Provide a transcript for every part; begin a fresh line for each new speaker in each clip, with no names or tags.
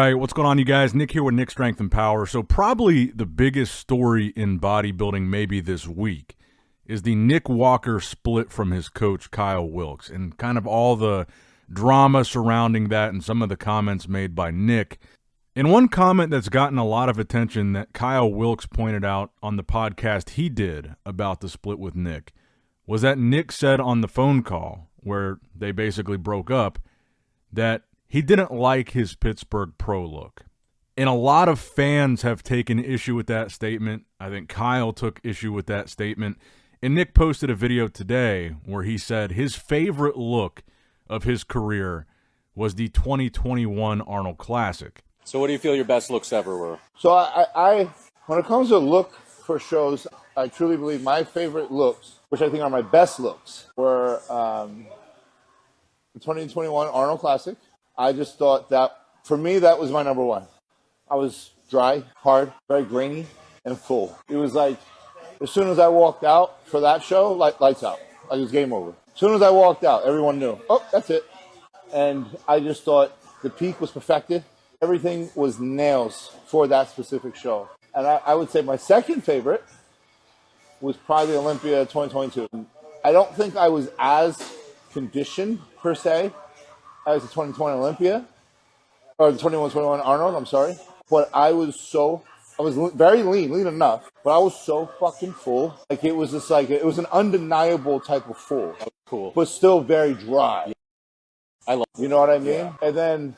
right, what's going on, you guys? Nick here with Nick Strength and Power. So probably the biggest story in bodybuilding maybe this week is the Nick Walker split from his coach, Kyle Wilkes, and kind of all the drama surrounding that and some of the comments made by Nick. And one comment that's gotten a lot of attention that Kyle Wilkes pointed out on the podcast he did about the split with Nick was that Nick said on the phone call, where they basically broke up, that he didn't like his Pittsburgh Pro look. And a lot of fans have taken issue with that statement. I think Kyle took issue with that statement. And Nick posted a video today where he said his favorite look of his career was the 2021 Arnold Classic.
So what do you feel your best looks ever were?
So I when it comes to look for shows, I truly believe my favorite looks, which I think are my best looks, were the 2021 Arnold Classic. I just thought that, for me, that was my number one. I was dry, hard, very grainy, and full. It was like, as soon as I walked out for that show, lights out. Like it was game over. As soon as I walked out, everyone knew, oh, that's it. And I just thought the peak was perfected. Everything was nails for that specific show. And I would say my second favorite was probably Olympia 2022. I don't think I was as conditioned, per se, as the 2020 Olympia, or the 21 Arnold, I'm sorry. But I was very lean enough, but I was so fucking full. Like it was just like, it was an undeniable type of full.
Cool.
But still very dry.
Yeah. I love it.
You know what I mean? Yeah. And then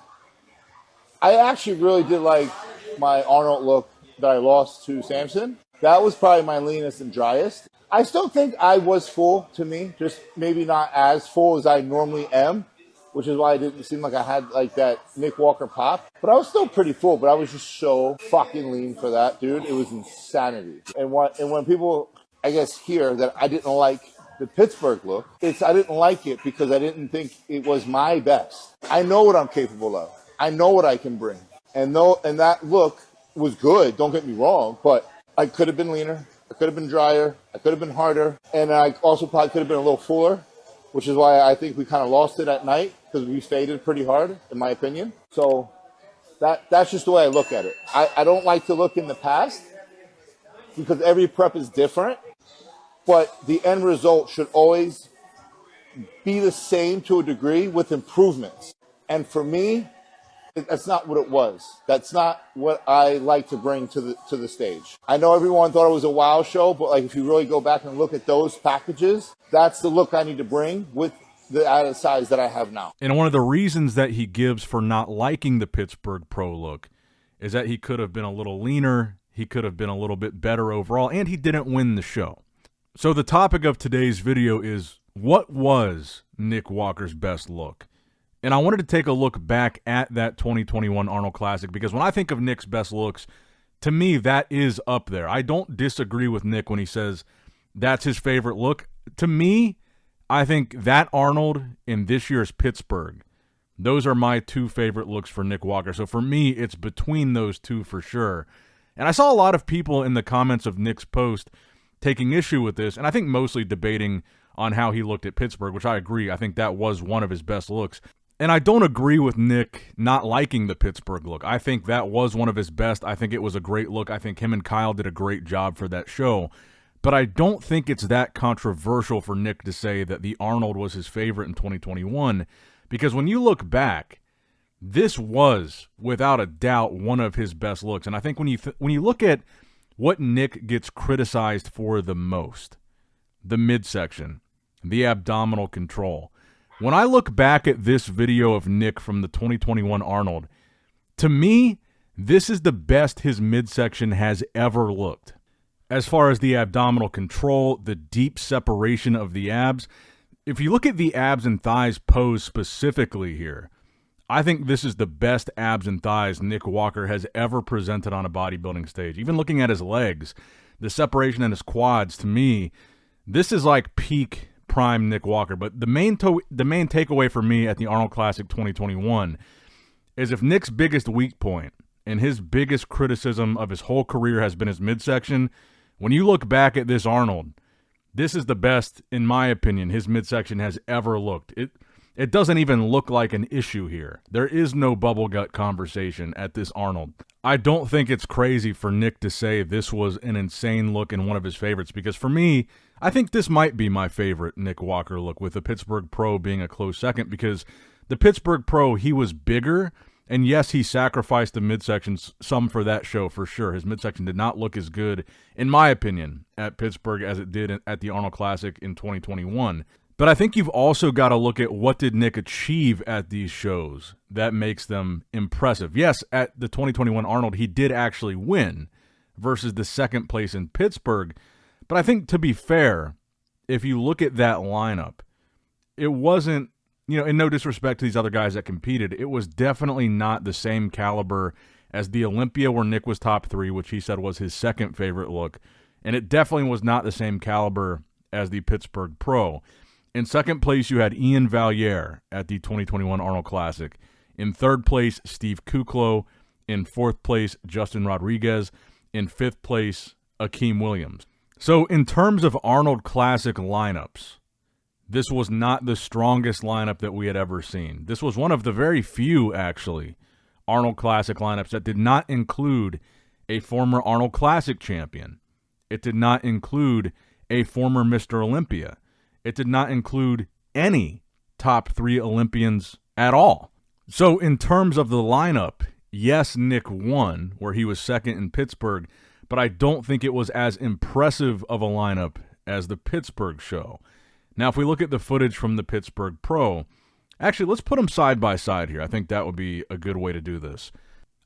I actually really did like my Arnold look that I lost to Samson. That was probably my leanest and driest. I still think I was full to me, just maybe not as full as I normally am, which is why it didn't seem like I had like that Nick Walker pop. But I was still pretty full, but I was just so fucking lean for that, dude. It was insanity. And when people, I guess, hear that I didn't like the Pittsburgh look, I didn't like it because I didn't think it was my best. I know what I'm capable of. I know what I can bring. And that look was good, don't get me wrong, but I could have been leaner. I could have been drier. I could have been harder. And I also probably could have been a little fuller, which is why I think we kind of lost it at night because we faded pretty hard, in my opinion. So that's just the way I look at it. I don't like to look in the past because every prep is different, but the end result should always be the same to a degree with improvements. And for me, that's not what it was. That's not what I like to bring to the stage. I know everyone thought it was a wow show, but like if you really go back and look at those packages, that's the look I need to bring with the added size that I have now.
And one of the reasons that he gives for not liking the Pittsburgh Pro look is that he could have been a little leaner, he could have been a little bit better overall, and he didn't win the show. So the topic of today's video is, what was Nick Walker's best look? And I wanted to take a look back at that 2021 Arnold Classic because when I think of Nick's best looks, to me, that is up there. I don't disagree with Nick when he says that's his favorite look. To me, I think that Arnold in this year's Pittsburgh, those are my two favorite looks for Nick Walker. So for me, it's between those two for sure. And I saw a lot of people in the comments of Nick's post taking issue with this, and I think mostly debating on how he looked at Pittsburgh, which I agree. I think that was one of his best looks. And I don't agree with Nick not liking the Pittsburgh look. I think that was one of his best. I think it was a great look. I think him and Kyle did a great job for that show. But I don't think it's that controversial for Nick to say that the Arnold was his favorite in 2021. Because when you look back, this was, without a doubt, one of his best looks. And I think when you look at what Nick gets criticized for the most, the midsection, the abdominal control. When I look back at this video of Nick from the 2021 Arnold, to me, this is the best his midsection has ever looked. As far as the abdominal control, the deep separation of the abs, if you look at the abs and thighs pose specifically here, I think this is the best abs and thighs Nick Walker has ever presented on a bodybuilding stage. Even looking at his legs, the separation in his quads, to me, this is like peak prime Nick Walker. But the main takeaway for me at the Arnold Classic 2021 is if Nick's biggest weak point and his biggest criticism of his whole career has been his midsection, when you look back at this Arnold, this is the best, in my opinion, his midsection has ever looked. it doesn't even look like an issue here. There is no bubble gut conversation at this Arnold. I don't think it's crazy for Nick to say this was an insane look and one of his favorites, because for me, I think this might be my favorite Nick Walker look, with the Pittsburgh Pro being a close second, because the Pittsburgh Pro, he was bigger, and yes, he sacrificed the midsection some for that show for sure. His midsection did not look as good, in my opinion, at Pittsburgh as it did at the Arnold Classic in 2021. But I think you've also got to look at what did Nick achieve at these shows that makes them impressive. Yes, at the 2021 Arnold, he did actually win versus the second place in Pittsburgh. But I think, to be fair, if you look at that lineup, it wasn't, in no disrespect to these other guys that competed, it was definitely not the same caliber as the Olympia where Nick was top 3, which he said was his second favorite look. And it definitely was not the same caliber as the Pittsburgh Pro. In second place, you had Ian Valliere at the 2021 Arnold Classic. In third place, Steve Kuklo. In fourth place, Justin Rodriguez. In fifth place, Akeem Williams. So in terms of Arnold Classic lineups, this was not the strongest lineup that we had ever seen. This was one of the very few, actually, Arnold Classic lineups that did not include a former Arnold Classic champion. It did not include a former Mr. Olympia. It did not include any top 3 Olympians at all. So in terms of the lineup, yes, Nick won, where he was second in Pittsburgh, but I don't think it was as impressive of a lineup as the Pittsburgh show. Now, if we look at the footage from the Pittsburgh Pro, actually, let's put them side by side here. I think that would be a good way to do this.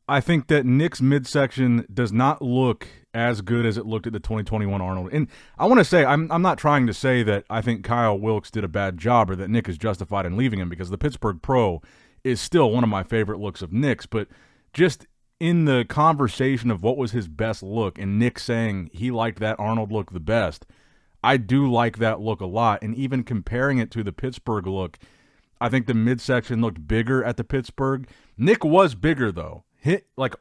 I think that Nick's midsection does not look as good as it looked at the 2021 Arnold. And I want to say, I'm not trying to say that I think Kyle Wilkes did a bad job or that Nick is justified in leaving him, because the Pittsburgh Pro is still one of my favorite looks of Nick's. But just in the conversation of what was his best look and Nick saying he liked that Arnold look the best, I do like that look a lot. And even comparing it to the Pittsburgh look, I think the midsection looked bigger at the Pittsburgh. Nick was bigger, though.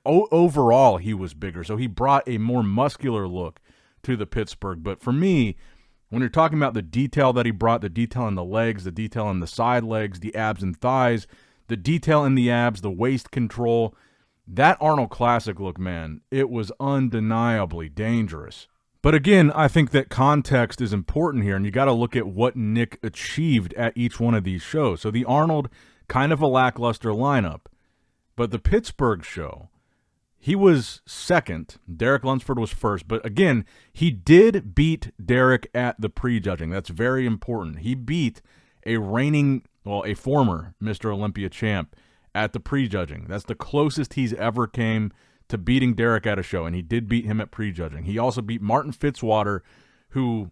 Overall, he was bigger, so he brought a more muscular look to the Pittsburgh. But for me, when you're talking about the detail that he brought, the detail in the legs, the detail in the side legs, the abs and thighs, the detail in the abs, the waist control, that Arnold Classic look, man, it was undeniably dangerous. But again, I think that context is important here, and you got to look at what Nick achieved at each one of these shows. So the Arnold, kind of a lackluster lineup. But the Pittsburgh show, he was second. Derek Lunsford was first. But again, he did beat Derek at the prejudging. That's very important. He beat a former Mr. Olympia champ at the prejudging. That's the closest he's ever came to beating Derek at a show, and he did beat him at prejudging. He also beat Martin Fitzwater, who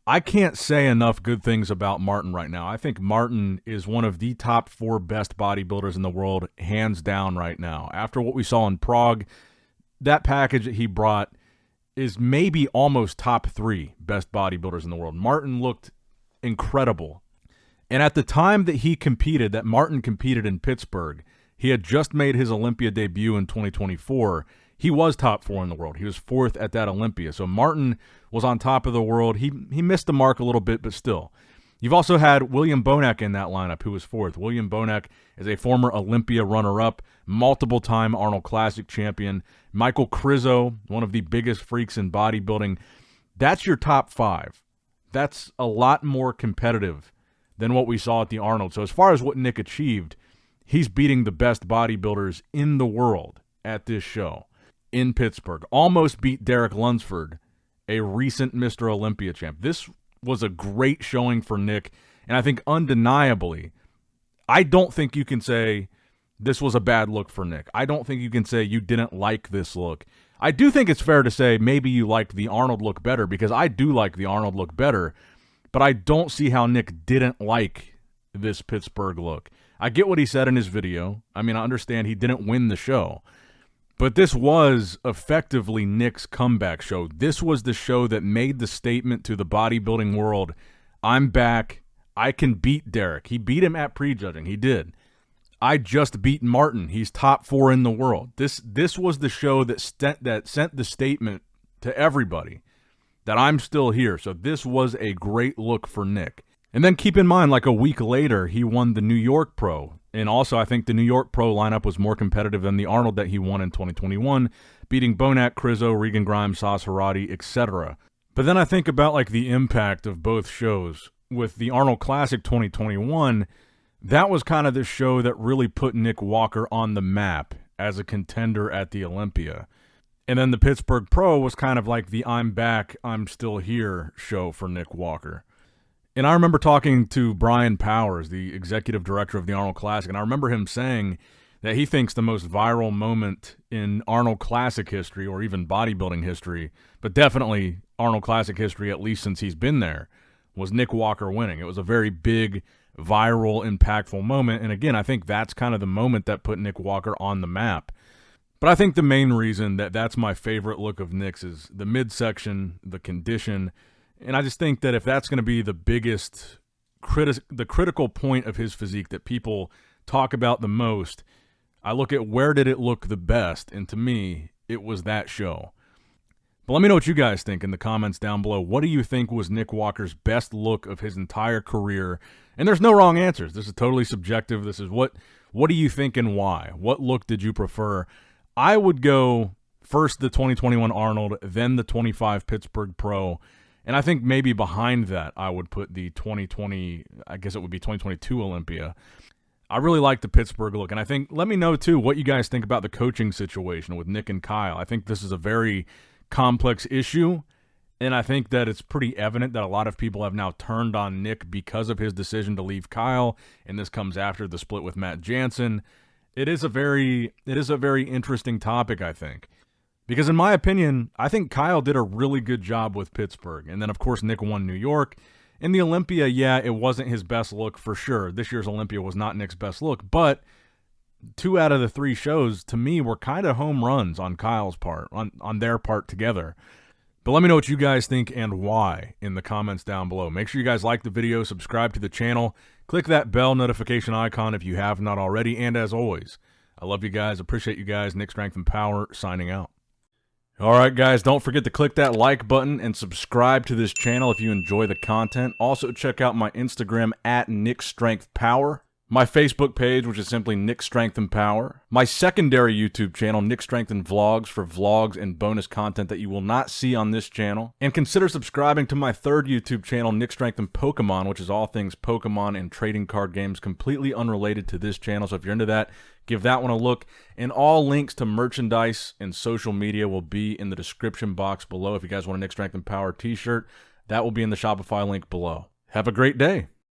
I can't say enough good things about Martin right now. I think Martin is one of the top 4 best bodybuilders in the world, hands down right now. After what we saw in Prague, that package that he brought is maybe almost top 3 best bodybuilders in the world. Martin looked incredible. And at the time that he competed, that Martin competed in Pittsburgh, he had just made his Olympia debut in 2024. He was top 4 in the world. He was 4th at that Olympia. So Martin was on top of the world. He missed the mark a little bit, but still. You've also had William Bonac in that lineup, who was 4th. William Bonac is a former Olympia runner-up, multiple-time Arnold Classic champion. Michael Krizo, one of the biggest freaks in bodybuilding. That's your top 5. That's a lot more competitive than what we saw at the Arnold. So as far as what Nick achieved, he's beating the best bodybuilders in the world at this show in Pittsburgh. Almost beat Derek Lunsford, a recent Mr. Olympia champ. This was a great showing for Nick, and I think undeniably, I don't think you can say this was a bad look for Nick. I don't think you can say you didn't like this look. I do think it's fair to say maybe you liked the Arnold look better, because I do like the Arnold look better, but I don't see how Nick didn't like this Pittsburgh look. I get what he said in his video. I mean, I understand he didn't win the show, but this was effectively Nick's comeback show. This was the show that made the statement to the bodybuilding world, I'm back, I can beat Derek. He beat him at prejudging, he did. I just beat Martin, he's top 4 in the world. This was the show that sent the statement to everybody that I'm still here. So this was a great look for Nick. And then keep in mind, like a week later, he won the New York Pro. And also, I think the New York Pro lineup was more competitive than the Arnold that he won in 2021, beating Bonac, Crizzo, Regan Grimes, Sas Harati, etc. But then I think about like the impact of both shows. With the Arnold Classic 2021, that was kind of the show that really put Nick Walker on the map as a contender at the Olympia. And then the Pittsburgh Pro was kind of like the I'm back, I'm still here show for Nick Walker. And I remember talking to Brian Powers, the executive director of the Arnold Classic, and I remember him saying that he thinks the most viral moment in Arnold Classic history, or even bodybuilding history, but definitely Arnold Classic history, at least since he's been there, was Nick Walker winning. It was a very big, viral, impactful moment. And again, I think that's kind of the moment that put Nick Walker on the map. But I think the main reason that that's my favorite look of Nick's is the midsection, the condition. And I just think that if that's going to be the biggest, the critical point of his physique that people talk about the most, I look at where did it look the best, and to me, it was that show. But let me know what you guys think in the comments down below. What do you think was Nick Walker's best look of his entire career? And there's no wrong answers. This is totally subjective. This is what do you think and why? What look did you prefer? I would go first the 2021 Arnold, then the 25 Pittsburgh Pro. And I think maybe behind that, I would put the 2020, I guess it would be 2022 Olympia. I really like the Pittsburgh look. And I think, let me know too, what you guys think about the coaching situation with Nick and Kyle. I think this is a very complex issue. And I think that it's pretty evident that a lot of people have now turned on Nick because of his decision to leave Kyle. And this comes after the split with Matt Jansen. It is a very interesting topic, I think. Because in my opinion, I think Kyle did a really good job with Pittsburgh. And then, of course, Nick won New York. In the Olympia, yeah, it wasn't his best look for sure. This year's Olympia was not Nick's best look. But 2 out of the 3 shows, to me, were kind of home runs on Kyle's part, on their part together. But let me know what you guys think and why in the comments down below. Make sure you guys like the video, subscribe to the channel, click that bell notification icon if you have not already. And as always, I love you guys, appreciate you guys. Nick Strength and Power signing out. All right, guys, don't forget to click that like button and subscribe to this channel if you enjoy the content. Also, check out my Instagram at Nick Strength Power, my Facebook page, which is simply Nick Strength and Power, my secondary YouTube channel, Nick Strength and Vlogs, for vlogs and bonus content that you will not see on this channel. And consider subscribing to my third YouTube channel, Nick Strength and Pokemon, which is all things Pokemon and trading card games, completely unrelated to this channel. So if you're into that, give that one a look. And all links to merchandise and social media will be in the description box below. If you guys want a Nick Strength and Power t-shirt, that will be in the Shopify link below. Have a great day.